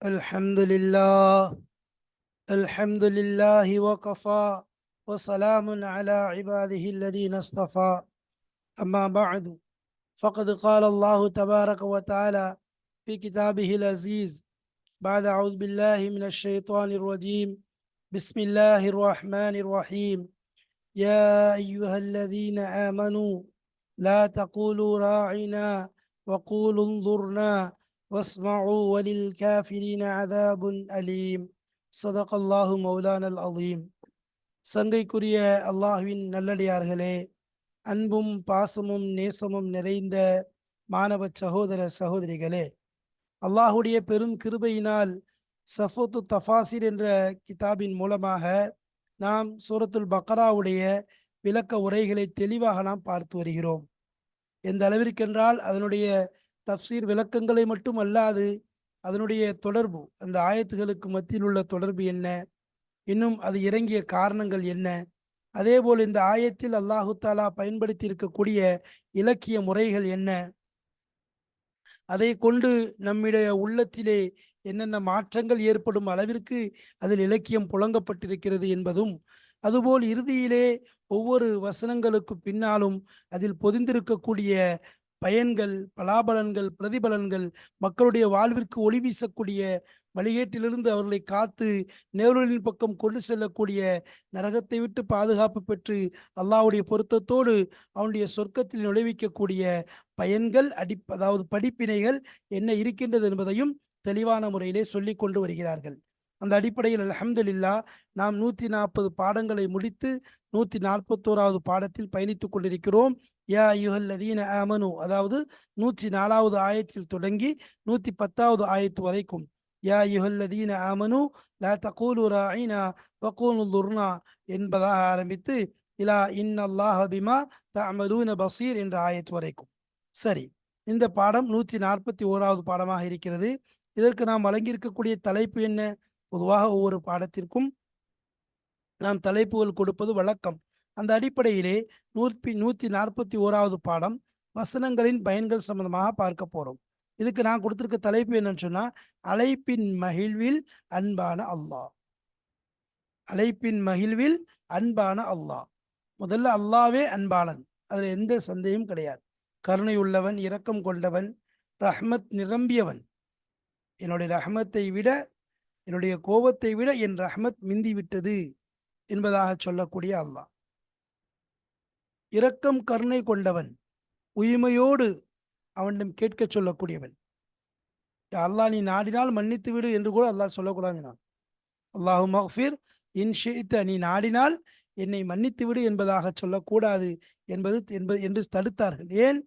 الحمد لله الحمد لله وكفى وسلام على عباده الذين اصطفى. أما بعد، فقد قال الله تبارك وتعالى في كتابه العزيز بعد أعوذ بالله من الشيطان الرجيم. بسم الله الرحمن الرحيم. يا أيها الذين آمنوا لا تقولوا راعنا وقولوا انظرنا واسمعوا وللكافرين عذاب أليم. صدق الله مولانا العظيم. சங்கைக்குரிய அல்லாஹ்வின் நல்லடியார்களே, அன்பும் பாசமும் நேசமும் நிறைந்த மாணவ சகோதர சகோதரிகளே, அல்லாஹுடைய பெரும் கிருபையினால் சஃபத்து தஃபாசிர் என்ற கிதாபின் மூலமாக நாம் சூரத்துல் பக்ராவுடைய விளக்க உரைகளை தெளிவாக நாம் பார்த்து வருகிறோம். எந்த அளவிற்கென்றால் அதனுடைய தஃப்சீர் விளக்கங்களை மட்டும் அல்லாது அதனுடைய தொடர்பு, அந்த ஆயத்துகளுக்கு மத்தியில் உள்ள தொடர்பு என்ன, இன்னும் அது இறங்கிய காரணங்கள் என்ன, அதேபோல் இந்த ஆயத்தில் அல்லாஹு தாலா பயன்படுத்தி இருக்கக்கூடிய இலக்கிய முறைகள் என்ன, அதை கொண்டு நம்முடைய உள்ளத்திலே என்னென்ன மாற்றங்கள் ஏற்படும் அளவிற்கு அதில் இலக்கியம் புழங்கப்பட்டிருக்கிறது என்பதும், அதுபோல் இறுதியிலே ஒவ்வொரு வசனங்களுக்கு பின்னாலும் அதில் பொதிந்திருக்கக்கூடிய பயன்கள், பலாபலன்கள், பிரதிபலன்கள், மக்களுடைய வாழ்விற்கு ஒளி வீசக்கூடிய, வழிகேட்டிலிருந்து அவர்களை காத்து நேருளின் பக்கம் கொண்டு செல்லக்கூடிய, நரகத்தை விட்டு பாதுகாப்பு பெற்று அல்லாஹ்வுடைய பொருத்தத்தோடு அவனுடைய சொர்க்கத்தில் நுழைவிக்கக்கூடிய பயன்கள், அதாவது படிப்பினைகள் என்ன இருக்கின்றது என்பதையும் தெளிவான முறையிலே சொல்லி கொண்டு வருகிறார்கள். அந்த அடிப்படையில் அல்ஹம்துலில்லாஹ் நாம் 140 பாடங்களை முடித்து 141வது பாடத்தில் பயணித்துக் கொண்டிருக்கிறோம். யா அய்யுஹல்லதீன ஆமனு, அதாவது 104வது ஆயத்தில் தொடங்கி 110வது ஆயத்து வரைக்கும் யா அய்யுஹல்லதீன ஆமனு லா தகூலு ராஇனா வகூலு துர்னா என்பதாக ஆரம்பித்து இலா இன்னல்லாஹ பிமா தஅமலூன பஸீர் என்ற ஆயத்து வரைக்கும். சரி, இந்த பாடம் 141வது பாடமாக இருக்கிறது. இதற்கு நாம் வழங்கியிருக்கக்கூடிய தலைப்பு என்ன? பொதுவாக ஒவ்வொரு பாடத்திற்கும் நாம் தலைப்புகள் கொடுப்பது வழக்கம். அந்த அடிப்படையிலே 141வது பாடம் வசனங்களின் பயன்கள் சம்பந்தமாக பார்க்க போறோம். இதுக்கு நான் கொடுத்திருக்க தலைப்பு என்னன்னு சொன்னா, அழைப்பின் மகிழ்வில் அன்பான அல்லாஹ். அழைப்பின் மகிழ்வில் அன்பான அல்லாஹ். முதல்ல அல்லாவே அன்பாளன், அதுல எந்த சந்தேகமும் கிடையாது. கருணை உள்ளவன், இரக்கம் கொண்டவன், ரஹ்மத் நிரம்பியவன். என்னுடைய ரஹ்மத்தை விட, என்னுடைய கோபத்தை விட என் ரஹ்மத் மிந்தி விட்டது என்பதாக சொல்லக்கூடிய அல்லாஹ். இரக்கம் கருணை கொண்டவன், உரிமையோடு அவனிடம் கேட்க சொல்லக்கூடியவன். அல்லாஹ் நீ நாடினால் மன்னித்து விடு என்று கூட அல்லாஹ் சொல்லக்கூடாது. அல்லாஹு மஃபிர் இன் ஷி'த, நீ நாடினால் என்னை மன்னித்து விடு என்பதாக சொல்லக்கூடாது என்று தடுத்தார்கள். ஏன்?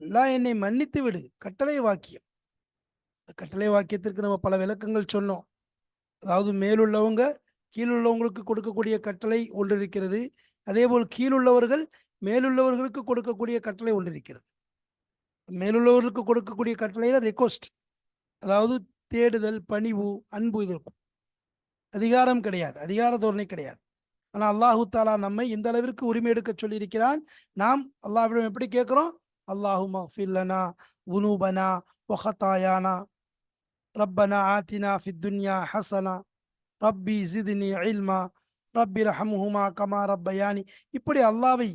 அல்லாஹ் என்னை மன்னித்து விடு, கட்டளை வாக்கியம். கட்டளை வாக்கியத்திற்கு நம்ம பல விளக்கங்கள் சொன்னோம். அதாவது மேலுள்ளவங்க கீழுள்ளவங்களுக்கு கொடுக்கக்கூடிய கட்டளை ஒன்று இருக்கிறது, அதேபோல் கீழுள்ளவர்கள் மேலுள்ளவர்களுக்கு கொடுக்கக்கூடிய கட்டளை ஒன்று இருக்கிறது. மேலுள்ளவர்களுக்கு கொடுக்கக்கூடிய கட்டளையில ரெக்வஸ்ட், அதாவது தேடுதல், பணிவு, அன்பு, இது இருக்கும். அதிகாரம் கிடையாது, அதிகார தோரணை கிடையாது. ஆனால் அல்லாஹு தாலா நம்மை இந்த அளவிற்கு உரிமை எடுக்க சொல்லியிருக்கிறான். நாம் அல்லாஹ்விடம் எப்படி கேட்கிறோம்? அல்லாஹு மஃபிர் லனா வுனூபனா வஹதாயானா ரப்பனா ஆத்தினா ஃபித் துன்யா ஹசனா ரப்பி ஜித்னி இல்மா ரப்பி ரஹம்ஹுமா கமா ரப்பயானி. இப்படி அல்லாவை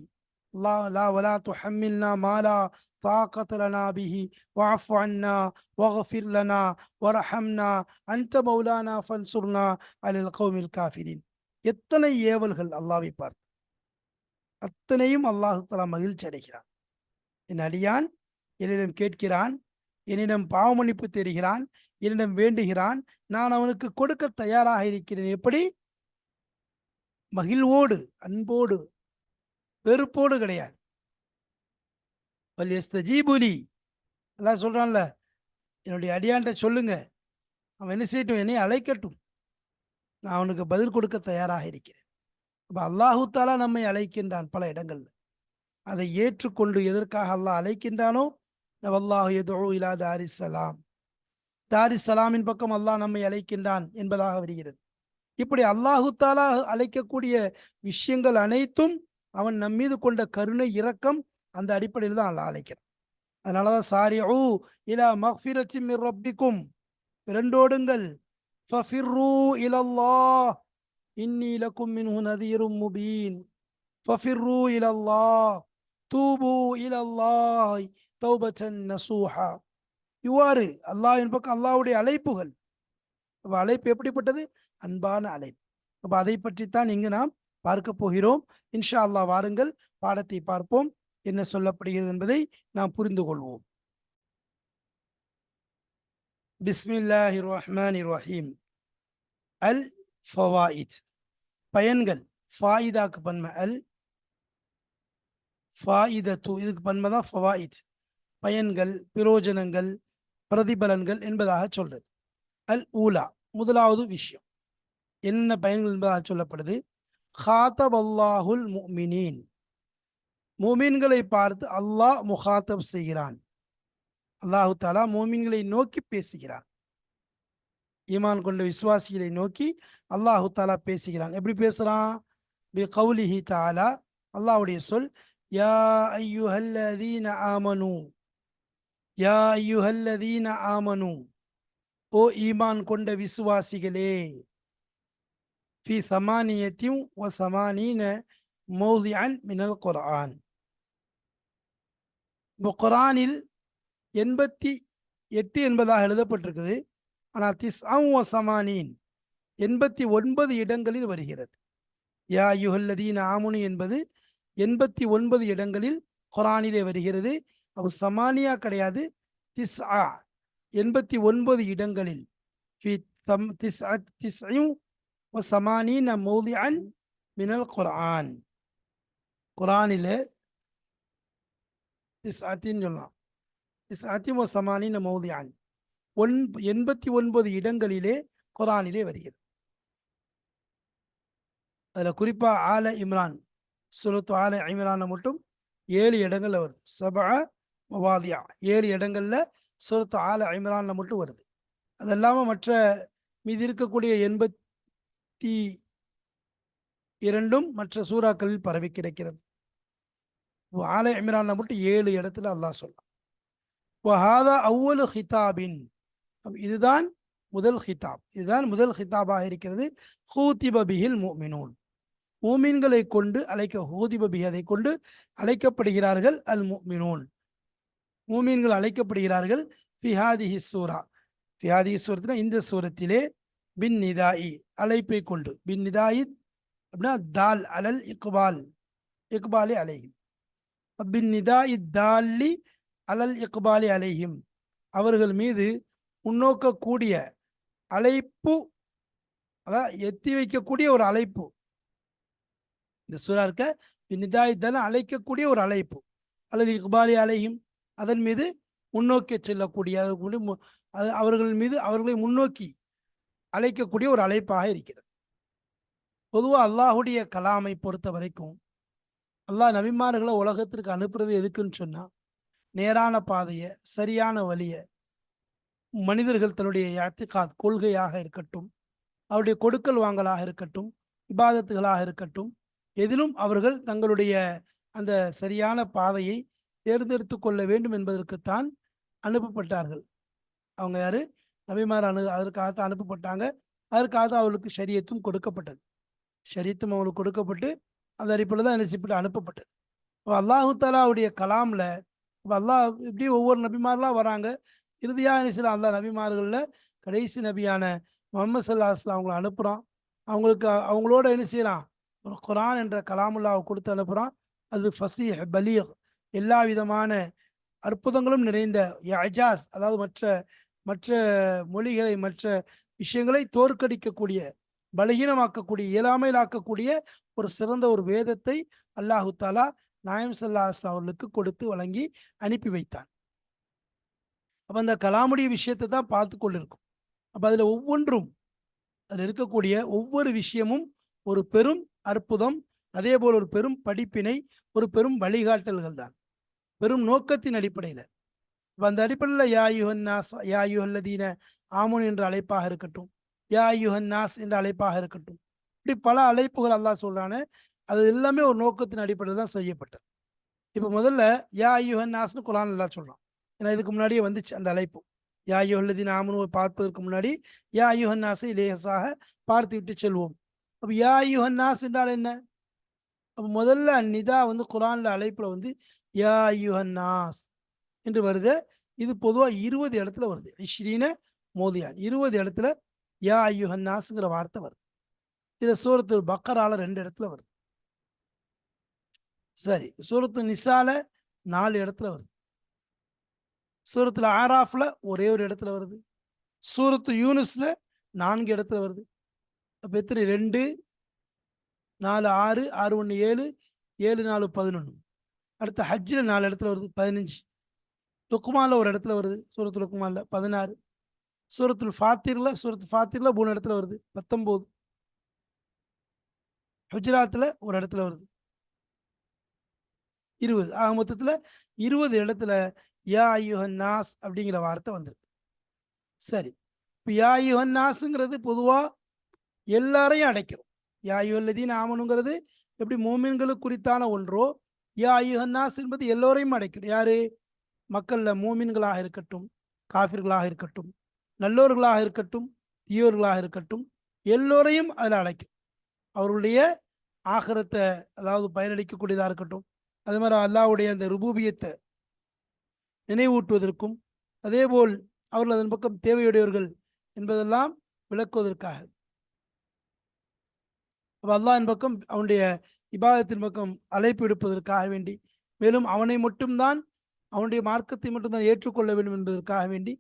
லா வலா துஹம்மில்னா மா லா தாகத லனா பிஹி வஅஃபு அன்னா வக்ஃபிர் லனா வர்ஹம்னா அன்த மௌலானா ஃபன்சுர்னா அலல் கௌமில் காஃபிரின். எத்தனை ஏவல்கள் அல்லாவை பார்த்து! அத்தனையும் அல்லாஹு தஆலா மகிழ்ச்சி அடைகிறான். என் அடியான் என்னிடம் கேட்கிறான், என்னிடம் பாவமன்னிப்பு தெரிகிறான், என்னிடம் வேண்டுகிறான், நான் அவனுக்கு கொடுக்க தயாராக இருக்கிறேன். எப்படி? மகிழ்வோடு, அன்போடு, வெறுப்போடு கிடையாது. வல்யஸ்தஜீபுலி, அல்லாஹ் சொல்றான்ல, என்னுடைய அடியான்ட்ட சொல்லுங்க, அவன் என்ன செய்யட்டும், என்னை அழைக்கட்டும், நான் அவனுக்கு பதில் கொடுக்க தயாராக இருக்கிறேன். அப்ப அல்லாஹு தாலா நம்மை அழைக்கின்றான் பல இடங்கள்ல. அதை ஏற்றுக்கொண்டு எதற்காக அல்லாஹ் அழைக்கின்றானோ, வல்லாஹு யதுஉ இலா தாரிஸ்ஸலாம், தாரிஸ்ஸலாமின் பக்கம் அல்லாஹ் நம்மை அழைக்கின்றான் என்பதாக வருகிறது. இப்படி அல்லாஹு தாலா அழைக்கக்கூடிய விஷயங்கள் அனைத்தும் அவன் நம் மீது கொண்ட கருணை, இரக்கம், அந்த அடிப்படையில் தான் அல்லாஹ் அழைக்கிறான். அதனாலதான் சாரிஉ இலா மக்ஃபிரத்தின் மிர் ரப்பிக்கும், விரண்டோடுங்கள். ஃபஃபிர்ரு இலல்லாஹ் இன்னி லக்கும் மின்ஹு நதீரும் முபீன். ஃபஃபிர்ரு இலல்லாஹ் தூபு இலல்லாஹ் தௌபத்தன் நசூஹா. இவ்வாறு அல்லாஹ்வின் பக்கம் அல்லாஹ்வுடைய அழைப்புகள். அப்போ அழைப்பு எப்படிப்பட்டது? அன்பான அழைப்பு. அப்போ அதை பற்றித்தான் இங்கு நாம் பார்க்க போகிறோம். இன்ஷா அல்லாஹ் வாருங்கள் பாடத்தை பார்ப்போம். என்ன சொல்லப்படுகிறது என்பதை நாம் புரிந்து கொள்வோம். பிஸ்மில்லாஹிர் ரஹ்மானிர் ரஹீம். அல் ஃபவாயித், பயன்கள். ஃபாயிதாக்கு பன்மை அல், ஃபாயிதத்து இதுக்கு பன்மை தான் ஃபவாயித். பயன்கள், பிரயோஜனங்கள், பிரதிபலன்கள் என்பதாக சொல்றது. அல் ஊலா, முதலாவது விஷயம் என்ன பயன்கள் என்பதாக சொல்லப்படுது. ஹாத்தபல்லாஹுல் முஃமினீன், மோமீன்களை பார்த்து அல்லாஹ் முகாத்தப் செய்கிறான். அல்லாஹு தாலா மோமீன்களை நோக்கி பேசுகிறான். ஈமான் கொண்ட விசுவாசிகளை நோக்கி அல்லாஹு தாலா பேசுகிறான். எப்படி பேசுறான்? பி கௌலிஹி தாலா, அல்லாஹ்வுடைய சொல், யா அய்யுஹல்லதீன ஆமனு, யா அய்யுஹல்லதீன ஆமனு, ஓ ஈமான் கொண்ட விசுவாசிகளே. ஃபி சமானியத்தின் வ சமானீன மௌதிஅன் மினல் குர்ஆன். இப்போ குர்ஆனில் 88 என்பதாக எழுதப்பட்டிருக்குது. ஆனால் திஸ்அன் வ சமானீன் 89 இடங்களில் வருகிறது. யா அய்யுஹல்லதீன ஆமனு என்பது 89 இடங்களில் குர்ஆனிலே வருகிறது. அப்போ சமானியா கிடையாது, திஸ்ஆ 89 இடங்களில். ஃபி திஸ்இன் வ சமானீன மௌதிஅன் மினல் குர்ஆன். குர்ஆனிலே திஸ்அத்தின் சொல்லலாம், திஸ்அத்தின் வ சமானீன மௌதிஅன் 89 இடங்களிலே குர்ஆனிலே வருகிறது. அதில் குறிப்பாக ஆல இம்ரான், சூரத்து ஆல இம்ரான் மட்டும் 7 இடங்கள்ல வருது. சபஅ மவாதியா, 7 இடங்கள்ல சூரத்து ஆல இம்ரான்ல மட்டும் வருது. அது இல்லாமல் மற்ற மீதி இருக்கக்கூடிய 82 மற்ற சூறாக்களில் பரவி கிடைக்கிறது. ஆல இம்ரான்ல மட்டும் 7 இடத்துல அல்லாஹ் சொல்றான். வஹாதா அவ்வலு ஹிதாபின், இதுதான் முதல் ஹிதாப், இதுதான் முதல் ஹிதாபாக இருக்கிறது. ஹூதிப பிஹில் முஃமினூன், மூமின்களை கொண்டு ஹூதிப பிஹி அதை கொண்டு அழைக்கப்படுகிறார்கள். அல் முஃமினூன், மூமின்கள் அழைக்கப்படுகிறார்கள். ஃபிஹாதிஹி சூரா, ஃபிஹாதிஹி சூரத்தில் இந்த சூரத்திலே, பின் நிதாயி அழைப்பை கொண்டு, பின் நிதாயி அப்படின்னா தால் அலல் இக்பால், இக்பாலி அலைஹிம். பின் நிதாயி தாலி அலல் இக்பாலி அலைஹிம், அவர்கள் மீது முன்னோக்கக்கூடிய அழைப்பு, அதாவது எத்தி வைக்கக்கூடிய ஒரு அழைப்பு. இந்த சூரா இருக்க நிதாயத்தான அழைக்கக்கூடிய ஒரு அழைப்பு. அல்லது இக்பாலி அலைஹிம், அதன் மீது முன்னோக்கி செல்லக்கூடிய, அவர்கள் மீது அவர்களை முன்னோக்கி அழைக்கக்கூடிய ஒரு அழைப்பாக இருக்கிறது. பொதுவாக அல்லாஹுடைய கலாமை பொறுத்த வரைக்கும் அல்லாஹ் நபிமார்களை உலகத்திற்கு அனுப்புறது எதுக்குன்னு சொன்னா, நேரான பாதையை, சரியான வழியை, மனிதர்கள் தன்னுடைய இஅ்திகாத் கொள்கையாக இருக்கட்டும், அவருடைய கொடுக்கல் வாங்கலாக இருக்கட்டும், இபாதத்துகளாக இருக்கட்டும், எதிலும் அவர்கள் தங்களுடைய அந்த சரியான பாதையை தேர்ந்தெடுத்து கொள்ள வேண்டும் என்பதற்குத்தான் அனுப்பப்பட்டார்கள். அவங்க யாரு? நபிமார் அதற்காகத்தான் அனுப்பப்பட்டாங்க. அதற்காக அவர்களுக்கு ஷரியத்தும் கொடுக்கப்பட்டது. ஷரியத்தும் அவங்களுக்கு கொடுக்கப்பட்டு அந்த அடிப்படையில் தான் என்ன அனுப்பப்பட்டது. இப்போ அல்லாஹு தாலாவுடைய கலாமில் இப்போ அல்லாஹ் இப்படி ஒவ்வொரு நபிமாரெலாம் வராங்க. இறுதியாக என்ன செய்யலாம், அல்லாஹ் நபிமார்களில் கடைசி நபியான முஹம்மது ஸல்லல்லாஹு அலைஹி வஸல்லம் அவங்களை அனுப்புகிறான். அவங்களோட என்ன செய்யலாம், ஒரு குர்ஆன் என்ற கலாமுல்லாவை கொடுத்து அனுப்புகிறான். அது ஃபசீஹ் பலீக், எல்லா விதமான அற்புதங்களும் நிறைந்த இஜாஸ், அதாவது மற்ற மொழிகளை, மற்ற விஷயங்களை தோற்கடிக்கக்கூடிய, பலகீனமாக்கக்கூடிய, இயலாமையிலாக்கக்கூடிய ஒரு சிறந்த ஒரு வேதத்தை அல்லாஹு தாலா நாயம் ஸல்லல்லாஹு அலைஹி வஸல்லம் அவர்களுக்கு கொடுத்து வழங்கி அனுப்பி வைத்தான். அப்போ அந்த கலாமுடைய விஷயத்தை தான் பார்த்து கொண்டிருக்கும். அப்போ அதில் ஒவ்வொன்றும், அதில் இருக்கக்கூடிய ஒவ்வொரு விஷயமும் ஒரு பெரும் அற்புதம், அதே போல் ஒரு பெரும் படிப்பினை, ஒரு பெரும் வழிகாட்டல்கள் தான், பெரும் நோக்கத்தின் அடிப்படையில். இப்போ அந்த அடிப்படையில் யா அய்யுஹன் நாஸ், யா அய்யுஹல்லதீன ஆமனு என்ற அழைப்பாக இருக்கட்டும், யா அய்யுஹன் நாஸ் என்ற அழைப்பாக இருக்கட்டும், இப்படி பல அழைப்புகள் அல்லாஹ் சொல்றானே, அது எல்லாமே ஒரு நோக்கத்தின் அடிப்படையில் தான் செய்யப்பட்டது. இப்போ முதல்ல யா அய்யுஹன் நாஸ்னு குர்ஆன் அல்லாஹ் சொல்றான். ஏன்னா இதுக்கு முன்னாடியே வந்துச்சு அந்த அழைப்பு. யா ஐயுஹல்லதீன ஆமனுவை பார்ப்பதற்கு முன்னாடி யா ஐயுஹன்னாஸை லேசாக பார்த்து விட்டு செல்வோம். அப்போ யா ஐயுஹன்னாஸ் என்றால் என்ன? அப்போ முதல்ல நிதா வந்து குரான்ல அழைப்புல வந்து யா ஐயுஹன்னாஸ் என்று வருது. இது பொதுவாக 20 இடத்துல வருது. இஷ்ரீன மோதியான் 20 இடத்துல யா ஐயுஹன்னாஸ்ங்கிற வார்த்தை வருது. இதை சூரத்து பக்கரால 2 இடத்துல வருது. சரி, சூரத்து நிசால 4 இடத்துல வருது. சூரத்துல ஆராஃப்ல ஒரே ஒரு இடத்துல வருது. சூரத்து யூனுஸ்ல 4 இடத்துல வருது. அப்போ எத்தனை? 2 4 6 6 1 7 7 4 11. அடுத்த ஹஜ்ஜில் 4 இடத்துல வருது 15. லுக்மான்ல ஒரு இடத்துல வருது, சூரத்து லுக்மான்ல 16. சூரத்து ஃபாத்திர்ல 3 இடத்துல வருது 19. ஹுஜராத்தில் ஒரு இடத்துல வருது 20. ஆக மொத்தத்தில் 20 இடத்துல யா ஐயுஹன் நாஸ் அப்படிங்கிற வார்த்தை வந்திருக்கு. சரி, இப்போ யா ஐயுஹன் நாஸுங்கிறது பொதுவாக எல்லாரையும் அடைக்கிறோம். யா ஐயுஹல்லதீன ஆமனுங்கிறது எப்படி மூமின்களுக்கு குறித்தான ஒன்றோ, யா ஐயுஹன் நாஸ் என்பது எல்லோரையும் அடைக்கிறோம். யாரு? மக்களில் மூமின்களாக இருக்கட்டும், காஃபிர்களாக இருக்கட்டும், நல்லோர்களாக இருக்கட்டும், தீயோர்களாக இருக்கட்டும், எல்லோரையும் அதில் அழைக்கும். அவர்களுடைய ஆகரத்தை அதாவது பயனளிக்கக்கூடியதாக இருக்கட்டும், அதே மாதிரி அல்லாஹ்வுடைய அந்த ருபூபியத்தை நினைவூட்டுவதற்கும், அதேபோல் அவர்கள் அதன் பக்கம் தேவையுடையவர்கள் என்பதெல்லாம் விளக்குவதற்காக அல்லாஹ்வின் பக்கம் அவனுடைய இபாதத்தின் பக்கம் அழைப்பு விடுப்பதற்காக வேண்டி, மேலும் அவனை மட்டும்தான் அவனுடைய மார்க்கத்தை மட்டும்தான் ஏற்றுக்கொள்ள வேண்டும் என்பதற்காக வேண்டி,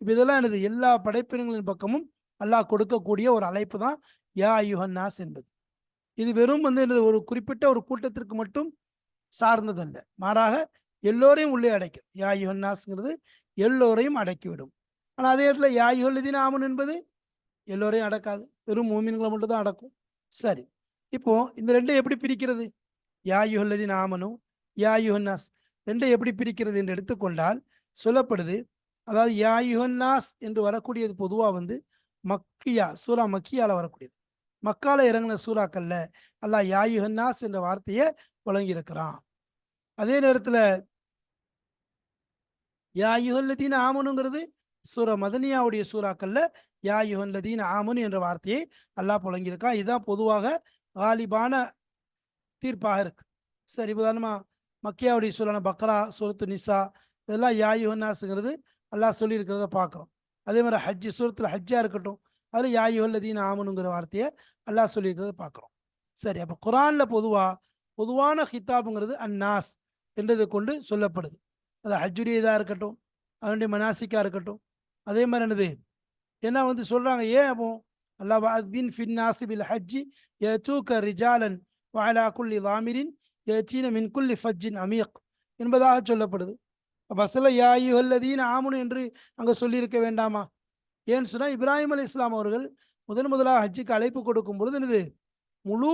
இப்போ இதெல்லாம் எனது எல்லா படைப்பினங்களின் பக்கமும் அல்லாஹ் கொடுக்கக்கூடிய ஒரு அழைப்பு தான் யா ஐயுஹன் நாஸ் என்பது. இது வெறும் வந்து எனது ஒரு குறிப்பிட்ட ஒரு கூட்டத்திற்கு மட்டும் சார்ந்ததல்ல, மாறாக எல்லோரையும் உள்ளே அடைக்கும். யா ஐயுஹன் நாஸ்ங்கிறது எல்லோரையும் அடக்கிவிடும். ஆனால் அதே இடத்துல யா ஐயுஹல்லதீன ஆமனு என்பது எல்லோரையும் அடக்காது, வெறும் மூமின்களை மட்டும் தான் அடக்கும். சரி, இப்போ இந்த ரெண்டையும் எப்படி பிரிக்கிறது? யா ஐயுஹல்லதீன ஆமனு, யா ஐயுஹன் நாஸ் ரெண்டை எப்படி பிரிக்கிறது என்று எடுத்துக்கொண்டால் சொல்லப்படுது. அதாவது யா ஐயுஹன் நாஸ் என்று வரக்கூடியது பொதுவாக வந்து மக்கியா சூரா மக்கியால வரக்கூடியது. மக்கால இறங்கின சூறாக்கல்ல அல்லாஹ் யா ஐயுஹன் நாஸ் என்ற வார்த்தையை வழங்கியிருக்கிறான். அதே நேரத்தில் யா ஐயுஹல்லதீன ஆமனுங்கிறது சூரா மதனியாவுடைய சூறாக்கல்ல யா ஐயுஹல்லதீன ஆமனு என்ற வார்த்தையை அல்லாஹ் வழங்கியிருக்கான். இதுதான் பொதுவாக காலிபான தீர்ப்பாக இருக்கு. சரி, உதாரணமா மக்கியாவுடைய சூறான பக்ரா, சூரத்து நிசா, இதெல்லாம் யா ஐயுஹன் நாஸ்ங்கிறது அல்லாஹ் சொல்லியிருக்கிறத பார்க்குறோம். அதே மாதிரி ஹஜ்ஜு, சூரத்தில் ஹஜ்ஜா இருக்கட்டும், அதில் யா ஐயுஹல்லதீன ஆமனுங்கிற வார்த்தையை அல்லாஹ் சொல்லியிருக்கிறத பார்க்குறோம். சரி, அப்போ குரானில் பொதுவான ஹிதாபுங்கிறது அந்நாஸ் என்றதை கொண்டு சொல்லப்படுது. அது ஹஜ்ஜுடைய இதாக இருக்கட்டும், அதனுடைய மனாசிக்காக இருக்கட்டும், அதே மாதிரி என்னது என்ன வந்து சொல்கிறாங்க, ஏன் அப்போ அல்லாஹ் அத்வின் ஃபின் நாசிபில் ஹஜ்ஜி யதூக ரிஜாலன் வஅலா குல்லி தாமிரின் யதீன மின் குல்லி ஃபஜ்ஜின் அமீக் என்பதாக சொல்லப்படுது. அப்போ அசல யா ஐயுஹல்லதீன ஆமனு என்று அங்கே சொல்லியிருக்க வேண்டாமா? ஏன்னு சொன்னால் இப்ராஹிம் அலைஹிஸ்ஸலாம் அவர்கள் முதலாக ஹஜ்ஜுக்கு அழைப்பு கொடுக்கும் பொழுது என்னது முழு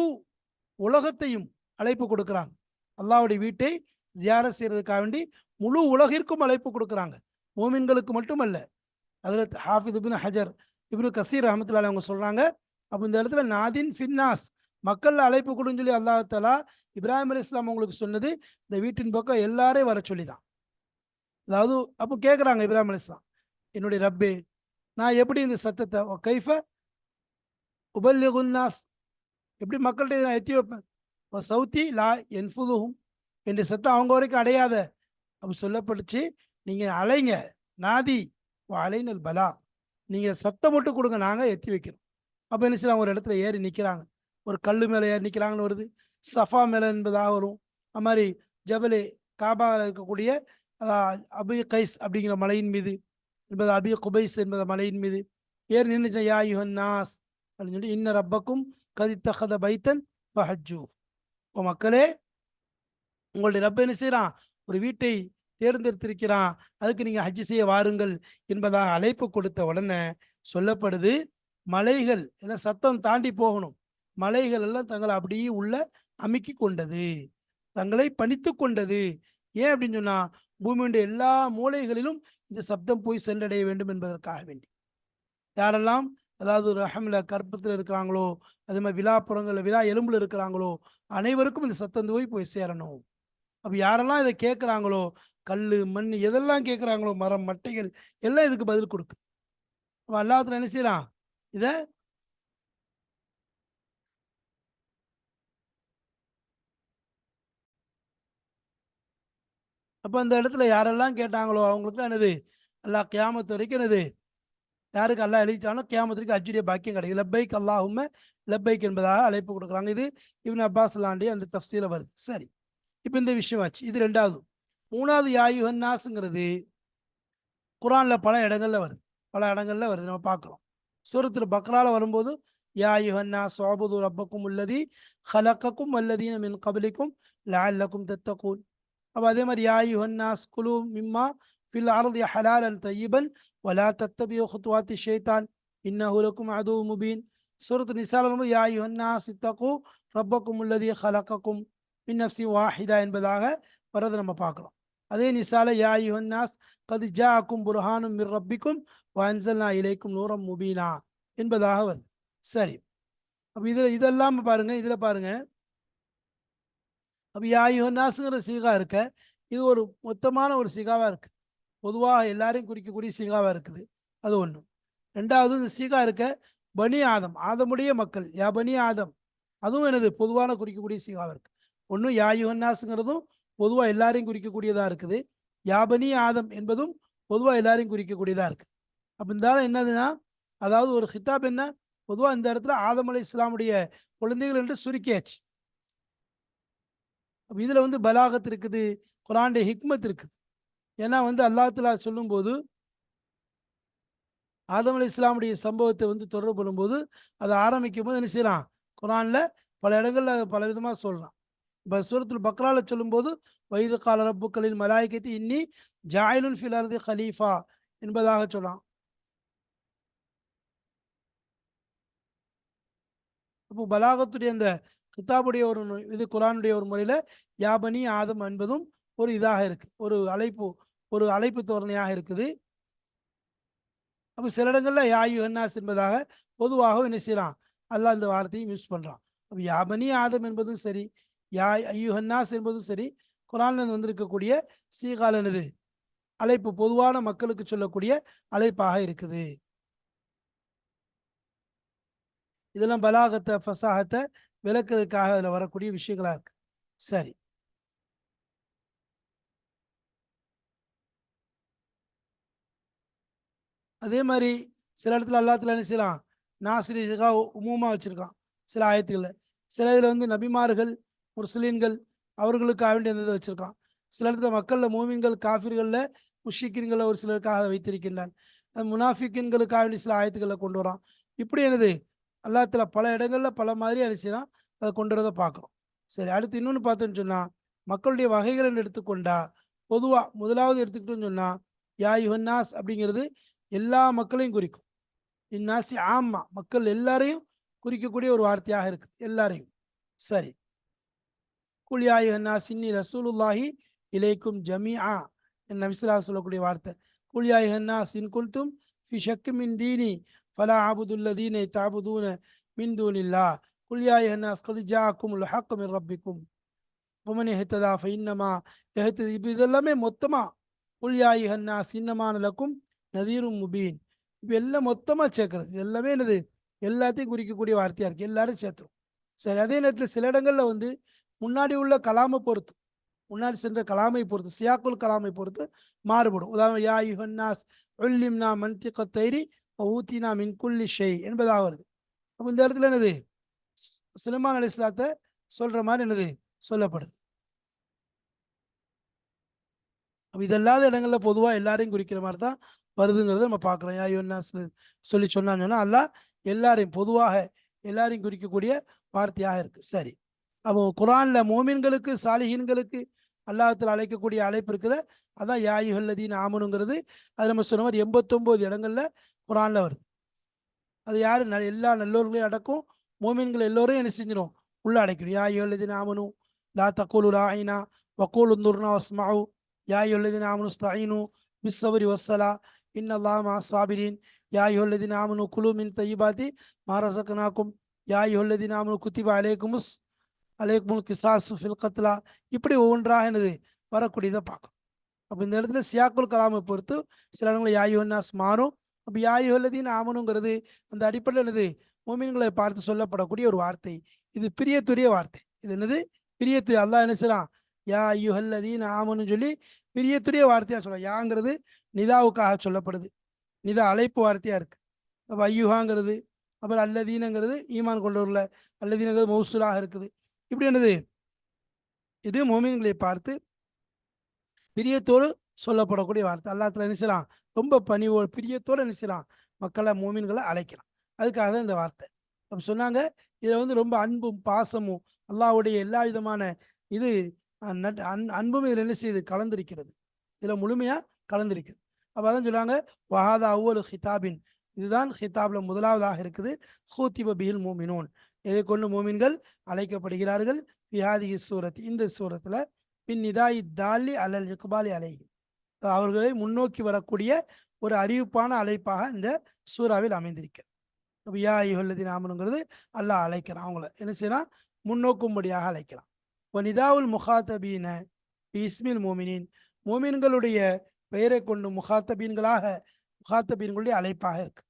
உலகத்தையும் அழைப்பு கொடுக்குறாங்க. அல்லாஹ்வுடைய வீட்டை ஜியாரத் செய்யறதுக்காக வேண்டி முழு உலகிற்கும் அழைப்பு கொடுக்குறாங்க, மோமின்களுக்கு மட்டுமல்ல. அதில் ஹாஃபித் இப்னு ஹஜர், இப்னு கசீர் ரஹ்மத்துல்லாஹி அவங்க சொல்றாங்க, அப்போ இந்த இடத்துல நாதின் ஃபின்னாஸ் மக்கள் அழைப்பு கொடுன்னு சொல்லி அல்லாஹ் தஆலா இப்ராஹிம் அலைஹிஸ்ஸலாம் அவங்களுக்கு சொன்னது இந்த வீட்டின் பக்கம் எல்லாரையும் வர சொல்லி தான். அதாவது அப்போ கேட்குறாங்க இப்ராஹிம் அலைஹிஸ்ஸலாம், என்னுடைய ரப்பே, நான் எப்படி இந்த சத்தத்தை கைஃப உபல்லிகுன்னாஸ் எப்படி மக்கள்கிட்ட நான் எத்தி வைப்பேன்? சவுத்தி லா என்புதும் என்ற சத்தம் அவங்க வரைக்கும் அடையாத. அப்படி சொல்லப்பட்டுச்சு, நீங்கள் அலைங்க, நாதி அலைனல் பலா, நீங்கள் சத்தம் மட்டும் கொடுங்க, நாங்கள் எத்தி வைக்கிறோம். அப்போ என்ன செய்யலாம், ஒரு இடத்துல ஏறி நிற்கிறாங்க, ஒரு கல் மேலே ஏறி நிற்கிறாங்கன்னு வருது, சஃபா மேலே என்பதாக வரும். அது மாதிரி ஜபலே காபாவில் இருக்கக்கூடிய அபி கைஸ் அப்படிங்கிற மலையின் மீது என்பது அபி குபைஸ் என்பது மலையின் மீது ஏறி நின்று யா ஐயுஹன் நாஸ் அப்படின்னு சொல்லி இன்ன ரப்பக்கும் கதித்தகத பைத்தன் ஃபஹஜ்ஜு, ஓ மக்களே, உங்களுடைய ரப்ப என்ன செய்கிறான், ஒரு வீட்டை தேர்ந்தெடுத்திருக்கிறான், அதுக்கு நீங்கள் ஹஜ்ஜு செய்ய வாருங்கள் என்பதாக அழைப்பு கொடுத்த உடனே சொல்லப்படுது, மலைகள் எல்லாம் சத்தம் தாண்டி போகணும், மலைகள் எல்லாம் தங்களை அப்படியே உள்ள அமுக்கி கொண்டது, தங்களை பணித்து கொண்டது. ஏன் அப்படின்னு சொன்னால் பூமியுடைய எல்லா மூலைகளிலும் இந்த சப்தம் போய் சென்றடைய வேண்டும் என்பதற்காக வேண்டி. யாரெல்லாம் அதாவது ரஹம்ல கற்பத்தில் இருக்கிறாங்களோ, அதே மாதிரி விழாப்புறங்களில் விழா எலும்பில் இருக்கிறாங்களோ, அனைவருக்கும் இந்த சத்தம் போய் சேரணும். அப்போ யாரெல்லாம் இதை கேட்குறாங்களோ, கல் மண் எதெல்லாம் கேட்குறாங்களோ, மரம் மட்டைகள் எல்லாம் இதுக்கு பதில் கொடுக்கு. அப்போ அல்லாஹ் என்ன செய்யலாம் இதை. அப்போ அந்த இடத்துல யாரெல்லாம் கேட்டாங்களோ அவங்களுக்கு என்னது அல்லாஹ் கியாமத்து வரைக்கும் என்னது யாருக்கு அல்லாஹ் எழுதிட்டாலும் கியாமத்து வரைக்கும் அஜ்ஜுடைய பாக்கியம் கிடைக்குது. லப்பைக் அல்லாஹும்ம லப்பைக் என்பதாக அழைப்பு கொடுக்குறாங்க. இது இப்னு அப்பாஸ் லாண்டி அந்த தஃப்சீல வருது. சரி, இப்போ இந்த விஷயம் ஆச்சு. இது ரெண்டாவது. மூணாவது யா யுஹன்னாஸுங்கிறது குரானில் பல இடங்களில் வருது. பல இடங்களில் வருது, நம்ம பார்க்குறோம். சூரத்துல் பக்ரால வரும்போது யா யுஹன்னாஸ் உஅ்புது ரப்பக்கும் அல்லதி ஹலக்கக்கும் வல்லதீன மின் கப்லிக்கும் லஅல்லக்கும் தத்தகூன். அப்போ அதே மாதிரி யா யுஹன்னாஸ் குலு மிம்மா ஃபில் அர்தி ஹலாலன் தய்யிபன் வலா தத்தபியு குத்துவாத்தி ஷைத்தான் இன்னஹு லக்கும் அதுவ் முபீன். சூரத்து நிசால வரும்போது யா யுஹன்னாஸ் இத்தகு ரப்பக்கும் அல்லதி ஹலக்கக்கும் மின் நஃப்ஸி வாஹிதா என்பதாக வரதை நம்ம பார்க்குறோம். அதே நிசால யா யுஹன்னாஸ் கது ஜாஅக்கும் புர்ஹானும் மிர் ரப்பிக்கும் வஅன்ஸல்னா இலைக்கும் நூரம் முபீனா என்பதாக வருது. சரி, அப்போ இதெல்லாம் பாருங்க, இதில் பாருங்க. அப்போ யா யுஹன்னாஸுங்கிற சீகா இருக்க, இது ஒரு மொத்தமான ஒரு சீகாவாக இருக்குது. பொதுவாக எல்லாரையும் குறிக்கக்கூடிய சீகாவாக இருக்குது. அது ஒன்று. ரெண்டாவது, இந்த சீகா இருக்க பனி ஆதம், ஆதமுடைய மக்கள், யா பனி ஆதம், அதுவும் எனது பொதுவான குறிக்கக்கூடிய சீகாவாக இருக்குது. ஒன்று யா யுஹன்னாஸுங்கிறதும் பொதுவாக எல்லாரையும் குறிக்கக்கூடியதாக இருக்குது. யா பனி ஆதம் என்பதும் பொதுவாக எல்லாரையும் குறிக்கக்கூடியதாக இருக்குது. அப்போ இந்த என்னதுன்னா, அதாவது ஒரு ஹிதாப் என்ன, பொதுவாக இந்த இடத்துல ஆதம் அலை இஸ்லாமுடைய குழந்தைகள் என்று சுருக்கியாச்சு. அப்போ இதில் வந்து பலாகத் இருக்குது, குரானுடைய ஹிக்மத் இருக்குது. ஏன்னா வந்து அல்லாஹ் தஆலா சொல்லும்போது ஆதம் அலை இஸ்லாமுடைய சம்பவத்தை வந்து தொடர்பு பண்ணும்போது அதை ஆரம்பிக்கும் போது என்ன செய்யலாம், குரானில் பல இடங்களில் பல விதமாக சொல்கிறான். இப்போ சூரத்துல் பக்ரால சொல்லும்போது வைது கால ரப்புக்களின் மலாய்க்கத்தி இன்னி ஜாயிலுன் ஃபில் அர்தி ஹலீஃபா என்பதாக சொல்லலாம். அப்போ பலாகத்துடைய அந்த கிதாபுடைய ஒரு இது குரானுடைய ஒரு முறையில் யாபனி ஆதம் என்பதும் ஒரு இதாக இருக்குது, ஒரு அழைப்பு தோரணையாக இருக்குது. அப்போ சில இடங்களில் யா யுஹன்னாஸ் என்பதாக பொதுவாக என்ன செய்யலாம், அல்லாஹ் இந்த வார்த்தையும் யூஸ் பண்ணுறான். அப்போ யாபனி ஆதம் என்பதும் சரி, யா ஐயுஹன்னாஸ் என்பதும் சரி, குரானில் வந்திருக்கக்கூடிய சீகால் என்னது அழைப்பு, பொதுவான மக்களுக்கு சொல்லக்கூடிய அழைப்பாக இருக்குது. இதெல்லாம் பலாகத்தை ஃபசாகத்தை விளக்குறதுக்காக அதில் வரக்கூடிய விஷயங்களா இருக்கு. சரி, அதே மாதிரி சில இடத்துல அல்லாஹ் தஆலா என்ன செய்யலாம், நாசிரிகா உமூமா வச்சிருக்கான் சில ஆயத்துக்களில். சில இதில் வந்து நபிமார்கள் முர்சலீன்கள் அவர்களுக்காக வேண்டிய இதை வச்சிருக்கான். சில இடத்துல மக்களில் மூமின்கள் காஃபிர்களில் முஷிக்கின்களை ஒரு சிலருக்காக வைத்திருக்கின்றான். முனாஃபிக்கின்களுக்காக வேண்டிய சில ஆயத்துக்களை கொண்டு வரான். இப்படி என்னது அல்லாஹ் தஆலா பல இடங்களில் பல மாதிரி அனுப்பிச்சிடான், அதை கொண்டு வரதை பார்க்குறோம். சரி, அடுத்து இன்னொன்று பார்த்தோன்னு சொன்னால் மக்களுடைய வகைகள் எடுத்துக்கொண்டா பொதுவாக முதலாவது எடுத்துக்கிட்டோன்னு சொன்னால் யா யுஹன்னாஸ் அப்படிங்கிறது எல்லா மக்களையும் குறிக்கும். இந்நாசி ஆமா, மக்கள் எல்லாரையும் குறிக்கக்கூடிய ஒரு வார்த்தையாக இருக்குது, எல்லாரையும். சரி, குல் யா யுஹன்னாஸ் இன்னி ரசூலுல்லாஹி இலைக்கும் ஜமீஆ என் நபிஸ்ஸலாஹு அலைஹி சொல்லக்கூடிய வார்த்தை. குல் யா யுஹன்னாஸ் இன் குல்தும் ஃபி ஷக் மின் தீனி ஃபலா அபுதுல்லதீன தஅபுதூன மின் தூனில்லாஹ் குல் யா யுஹன்னாஸ் கத் ஜாஅக்குமுல் ஹக் மின் ரப்பிக்கும் ஃபமன் இஹ்ததா ஃபஇன்னமா யஹ்ததி. இப்போ இதெல்லாமே மொத்தமாக குல் யா யுஹன்னாஸ் இன்னமா லக்கும் நதீரும் முபீன், இப்போ எல்லாம் மொத்தமாக சேர்க்கறது. எல்லாமே என்னது எல்லாத்தையும் குறிக்கக்கூடிய வார்த்தையாக இருக்குது, எல்லாரும் சேர்த்துரும். சரி, அதே நேரத்தில் சில இடங்களில் வந்து முன்னாடி உள்ள கலாமை பொறுத்து, முன்னாடி சென்ற கலாமை பொறுத்து, சியாக்குல் கலாமை பொறுத்து மாறுபடும். உதாரணம் யா யுஹன்னாஸ் உல்லிம்னா மன்திக தைரி ஊத்தினா மின் குல்லி ஷை என்பதாக வருது. அப்போ இந்த இடத்துல என்னது சுலைமான் அலைஹிஸ்ஸலாத்தை சொல்கிற மாதிரி என்னது சொல்லப்படுது. அப்போ இதல்லாத இடங்களில் பொதுவாக எல்லாரையும் குறிக்கிற மாதிரி தான் வருதுங்கிறத நம்ம பார்க்குறோம். யா யுஹன்னாஸ் சொல்லி சொன்னாங்கன்னா அல்லாஹ் எல்லாரையும் பொதுவாக எல்லாரையும் குறிக்கக்கூடிய வார்த்தையாக இருக்குது. சரி, அப்போ குரானில் மோமின்களுக்கு சாலிஹீன்களுக்கு அல்லாஹ்வுத்தாலா அழைக்கக்கூடிய அழைப்பு இருக்குது, அதான் யா அய்யுஹல்லதீன ஆமனுங்கிறது. அது நம்ம சொன்ன மாதிரி 89 இடங்களில் குரானில் வருது. அது யார், எல்லா நல்லோர்களையும் அடக்கும், மோமின்கள் எல்லோரும் என்ன செஞ்சிடும், உள்ள அடைக்கணும். யா அய்யுஹல்லதீன ஆமனு லா தக்கூலு ராயினா வக்கூலு துர்னா வஸ்மஉ யா அய்யுஹல்லதீன ஆமனு ஸ்தஈனு பிஸ்ஸப்ரி வஸ்ஸலா இன்னல்லாஹ மஅஸ் ஸாபிரீன் யா அய்யுஹல்லதீன ஆமனு குலு மின் தய்யிபாத்தி மா ரஸக்னாக்கும் யா அய்யுஹல்லதீன ஆமனு குத்திப அலைக்குமுஸ் அலைக்குமுல் கிசாசு ஃபில் கத்லா, இப்படி ஒவ்வொன்றாக என்னது வரக்கூடியதை பார்க்கும். அப்போ இந்த இடத்துல சியாக்குல் கலாமை பொறுத்து சில இடங்களில் யாயுன்னாஸ் மாறும். அப்போ யாயுல்லதீன் ஆமனுங்கிறது அந்த அடிப்படையில் என்னது மோமின்களை பார்த்து சொல்லப்படக்கூடிய ஒரு வார்த்தை. இது பிரியத்துரிய வார்த்தை. இது என்னது பிரியத்துரிய. அல்லாஹ் என்ன செய்யலாம், யா ஐயுஹல்லதீன் ஆமனு சொல்லி பிரியத்துரிய வார்த்தையாக சொல்லலாம். யாங்கிறது நிதாவுக்காக சொல்லப்படுது, நிதா அழைப்பு வார்த்தையாக இருக்குது. அப்போ ஐயுஹாங்கிறது, அப்புறம் அல்லதீனங்கிறது ஈமான் கொண்டவர்ல, அல்லதீனங்கிறது மௌசூலாக இருக்குது. இப்படி என்னது இது மோமின்களை பார்த்து பிரியத்தோடு சொல்லப்படக்கூடிய வார்த்தை. அல்லாஹ் என்ன செய்யலாம், ரொம்ப பணிவோடு பிரியத்தோடு என்ன செய்யலாம், மக்களை மோமின்களை அழைக்கலாம். அதுக்காக தான் இந்த வார்த்தை. அப்போ சொன்னாங்க, இதில் ரொம்ப அன்பும் பாசமும் அல்லாஹ்வுடைய எல்லா விதமான இது அன்பும் இதில் என்ன செய்யுது கலந்திருக்கிறது, இதில் முழுமையாக கலந்திருக்குது. அப்போ அதான் சொல்லுவாங்க, வஹாதா அவ்வளு ஹிதாபின், இதுதான் ஹிதாப்ல முதலாவதாக இருக்குது. ஹூத்திப பிஹில் மோமினூன், இதை கொண்டு மோமின்கள் அழைக்கப்படுகிறார்கள். பிஹாதிஹி சூரத், இந்த சூரத்தில் பின் நிதாயி தாலி அலல் இக்பாலி அலை, அவர்களை முன்னோக்கி வரக்கூடிய ஒரு அறிவிப்பான அழைப்பாக இந்த சூறாவில் அமைந்திருக்கிறது. அப்போ யா ஐயுஹல்லதீன ஆமனுங்கிறது அல்லாஹ் அழைக்கிறான், அவங்கள என்ன செய்யறான், முன்னோக்கும்படியாக அழைக்கிறான். இப்போ நிதாவுல் முஹாத்தபீன இஸ்மில் மோமினின், மோமின்களுடைய பெயரை கொண்டு முஹாத்தபீன்களுடைய அழைப்பாக இருக்கு.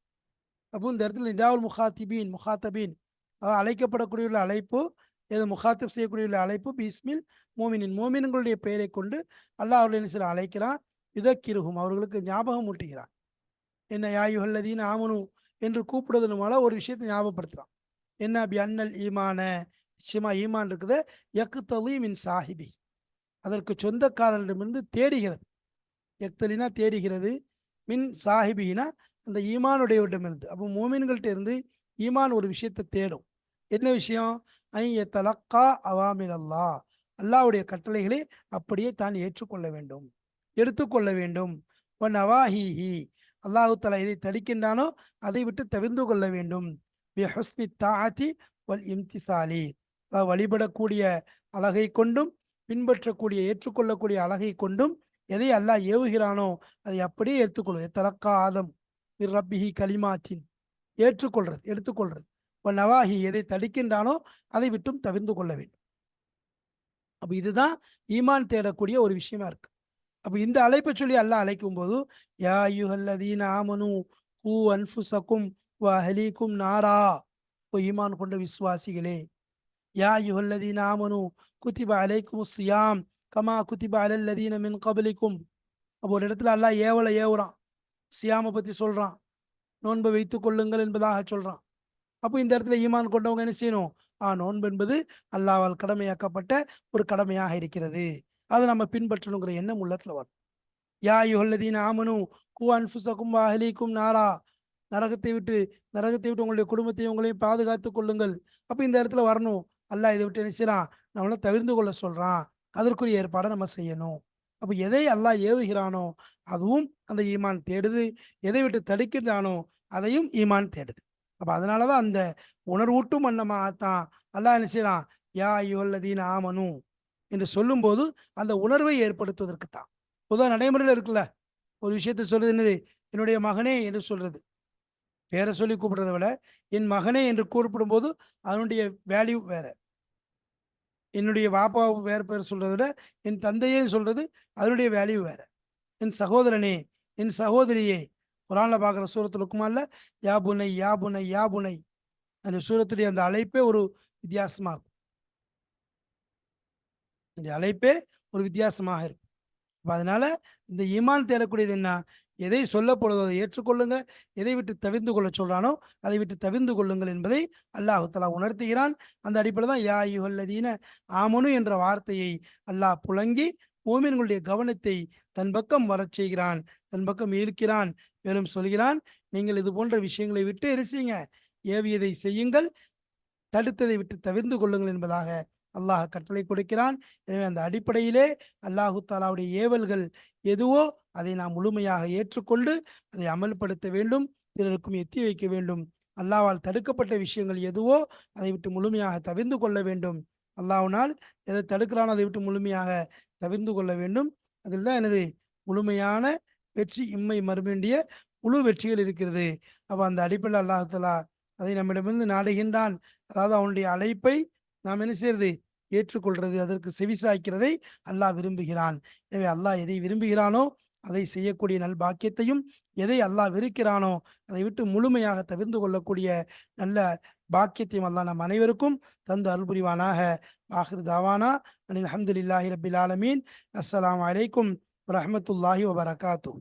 அப்போ இந்த இடத்துல நிதாவுல் முஹாத்தபீன் அழைக்கப்படக்கூடிய அழைப்பு, எது முகாத்தப் செய்யக்கூடிய அழைப்பு பிஸ்மில் மோமினின், மோமின்களுடைய பெயரை கொண்டு அல்லாஹ் அவர்களை சில அழைக்கிறான். இதக்கிருகும், அவர்களுக்கு ஞாபகம் ஊட்டுகிறான். என்ன யாயுஹல்லதீன் ஆமனு என்று கூப்பிடுவதன் மூலம் ஒரு விஷயத்தை ஞாபகப்படுத்துகிறான். என்ன பி அன்னல் ஈமான, நிச்சயமா ஈமான் இருக்குது, யக்தலி மின் சாஹிபி, அதற்கு சொந்தக்காரனிடமிருந்து தேடுகிறது. யக்தலினா தேடுகிறது, மின் சாஹிபினா அந்த ஈமானுடையவரிடமிருந்து. அப்போ மோமின்கள்ட்ட இருந்து ஈமான் ஒரு விஷயத்தை தேடும். என்ன விஷயம், தலக்கா அவாமிர் அல்லாஹ், அல்லாஹ்வுடைய கட்டளைகளை அப்படியே தான் ஏற்றுக்கொள்ள வேண்டும், எடுத்துக்கொள்ள வேண்டும். நவாஹிஹி, அல்லாஹு தஆலா எதை தடுக்கின்றானோ அதை விட்டு தவிர்ந்து கொள்ள வேண்டும். பிஹுஸ்னி தாஅத்தி வல் இம்திசாலி, வழிபடக்கூடிய அழகை கொண்டும் பின்பற்றக்கூடிய ஏற்றுக்கொள்ளக்கூடிய அழகை கொண்டும் எதை அல்லாஹ் ஏவுகிறானோ அதை அப்படியே ஏற்றுக்கொள்வது. தலக்கா ஆதம் மிர் ரப்பிஹி கலிமாத்தின், ஏற்றுக்கொள்றது எடுத்துக்கொள்றது. நவாஹி, எதை தடுக்கின்றானோ அதை விட்டும் தவிர்ந்து கொள்ள வேண்டும். அப்போ இதுதான் ஈமான் தேடக்கூடிய ஒரு விஷயமா இருக்கு. அப்போ இந்த அழைப்பை சொல்லி அல்லாஹ் அழைக்கும் போது, யா அய்யுஹல்லதீன ஆமனு கூ அன்ஃபுஸக்கும் வ அஹ்லீக்கும் நாரா, ஓ ஈமான் கொண்ட விசுவாசிகளே, யா அய்யுஹல்லதீன ஆமனு குத்திப அலைக்குமுஸ் ஸியாம் கமா குத்திப அலல்லதீன மின் கப்லிக்கும். அப்போ ஒரு இடத்துல அல்லாஹ் ஏவுறான், சியாமை பற்றி சொல்றான், நோன்பை வைத்துக் கொள்ளுங்கள் என்பதாக சொல்றான். அப்போ இந்த இடத்துல ஈமான் கொண்டவங்க என்ன செய்யணும், நோன்பு என்பது அல்லாஹ்வால் கடமையாக்கப்பட்ட ஒரு கடமையாக இருக்கிறது, அதை நம்ம பின்பற்றணுங்கிற எண்ணம் உள்ளத்துல வரும். யா அய்யுஹல்லதீன ஆமனு கூ அன்ஃபுஸக்கும் வ அஹ்லீக்கும் நாரா, நரகத்தை விட்டு உங்களுடைய குடும்பத்தையும் உங்களையும் பாதுகாத்து கொள்ளுங்கள். அப்போ இந்த இடத்துல வரணும், அல்லாஹ் இதை விட்டு என்ன செய்யறான், நம்மளை தவிர்ந்து கொள்ள சொல்றான், அதற்குரிய ஏற்பாடை நம்ம செய்யணும். அப்போ எதை அல்லாஹ் ஏவுகிறானோ அதுவும் அந்த ஈமான் தேடுது, எதை விட்டு தடுக்கிறானோ அதையும் ஈமான் தேடுது. அப்போ அதனால தான் அந்த உணர்வூட்டும் வண்ணமாகத்தான் அல்லாஹ் என்ன செய்யறான், யா அய்யுஹல்லதீன ஆமனு என்று சொல்லும்போது அந்த உணர்வை ஏற்படுத்துவதற்கு தான். பொதுவாக நடைமுறையில் இருக்குல்ல, ஒரு விஷயத்தை சொல்றது என்னது, என்னுடைய மகனே என்று சொல்றது, பேரை சொல்லி கூப்பிடுறதை விட என் மகனே என்று கூப்பிடும் போது அதனுடைய வேல்யூ வேற. என்னுடைய பாப்பா வேறு பேர் சொல்றதை விட என் தந்தையே சொல்றது அதனுடைய வேல்யூ வேற. என் சகோதரனே, என் சகோதரியே, குரான்ல பார்க்குற சூரத்து லுக்மான்ல யா புனை யா புனை யா புனை, அந்த சூரத்துடைய அந்த அழைப்பே ஒரு வித்தியாசமா இருக்கும். இந்த அழைப்பே ஒரு வித்தியாசமாக இருக்கும். அதனால இந்த ஈமான் தேடக்கூடியது என்ன, எதை சொல்லப்படுவதோ அதை ஏற்றுக்கொள்ளுங்க, எதை விட்டு தவிர்ந்து கொள்ள சொல்றானோ அதை விட்டு தவிர்ந்து கொள்ளுங்கள் என்பதை அல்லாஹ் தஆலா உணர்த்துகிறான். அந்த அடிப்படையில் தான் யா அய்யுஹல்லதீன ஆமனு என்ற வார்த்தையை அல்லாஹ் புழங்கி மோமின்களுடைய கவனத்தை தன் பக்கம் வரச் செய்கிறான், தன் பக்கம் ஈர்க்கிறான். மேலும் சொல்கிறான், நீங்கள் இது போன்ற விஷயங்களை விட்டு எரிசிங்க, ஏவியதை செய்யுங்கள், தடுத்ததை விட்டு தவிர்ந்து கொள்ளுங்கள் என்பதாக அல்லாஹ் கட்டளை கொடுக்கிறான். எனவே அந்த அடிப்படையிலே அல்லாஹு தாலாவுடைய ஏவல்கள் எதுவோ அதை நாம் முழுமையாக ஏற்றுக்கொண்டு அதை அமல்படுத்த வேண்டும், பிறருக்கும் எத்தி வைக்க வேண்டும். அல்லாஹ்வால் தடுக்கப்பட்ட விஷயங்கள் எதுவோ அதை விட்டு முழுமையாக தவிர்ந்து கொள்ள வேண்டும். அல்லாஹ்வினால் எதை தடுக்கிறானோ அதை விட்டு முழுமையாக தவிர்ந்து கொள்ள வேண்டும். அதில் தான் எனது முழுமையான வெற்றி, இம்மை மறுமேண்டிய முழு வெற்றிகள் இருக்கிறது. அப்போ அந்த அடிப்படையில் அல்லாஹ் தஆலா அதை நம்மிடமிருந்து நாடுகின்றான். அதாவது அவனுடைய அழைப்பை நாம் என்ன செய்யறது, ஏற்றுக்கொள்றது, அதற்கு செவிசாய்க்கிறதை அல்லாஹ் விரும்புகிறான். எனவே அல்லாஹ் எதை விரும்புகிறானோ அதை செய்யக்கூடிய நல்பாக்கியத்தையும், எதை அல்லாஹ் வெறுக்கிறானோ அதை விட்டு முழுமையாக தவிர்ந்து கொள்ளக்கூடிய நல்ல பாக்கியத்தையும் அல்லாஹ் நம் அனைவருக்கும் தந்து அருள் புரிவானாக. ஆஹிர் தாவானா அனில் அல்ஹம்துலில்லாஹி ரப்பில் ஆலமீன். அஸ்ஸலாமு அலைக்கும் வரஹ்மத்துல்லாஹி வபரகாத்துஹு.